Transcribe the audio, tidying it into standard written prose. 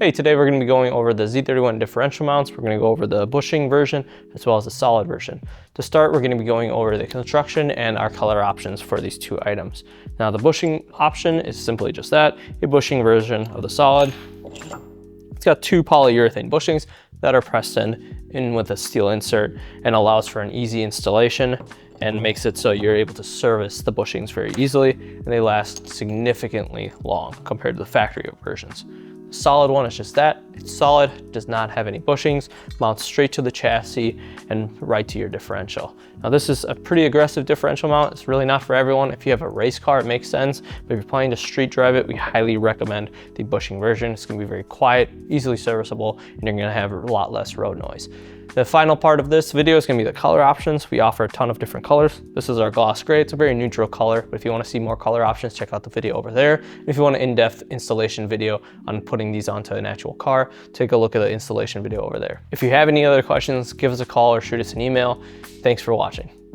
Hey, today we're going to be going over the Z31 differential mounts. We're going to go over the bushing version as well as the solid version. To start, we're going to be going over the construction and our color options for these two items. Now, the bushing option is simply just that, a bushing version of the solid. It's got two polyurethane bushings that are pressed in with a steel insert and allows for an easy installation and makes it so you're able to service the bushings very easily, and they last significantly long compared to the factory versions. The solid one is just that. It's solid, does not have any bushings, mounts straight to the chassis and right to your differential. Now this is a pretty aggressive differential mount. It's really not for everyone. If you have a race car, it makes sense, but if you're planning to street drive it, we highly recommend the bushing version. It's gonna be very quiet, easily serviceable, and you're gonna have a lot less road noise. The final part of this video is going to be the color options. We offer a ton of different colors. This is our gloss gray. It's a very neutral color, but if you want to see more color options, check out the video over there. And if you want an in-depth installation video on putting these onto an actual car, take a look at the installation video over there. If you have any other questions, give us a call or shoot us an email. Thanks for watching.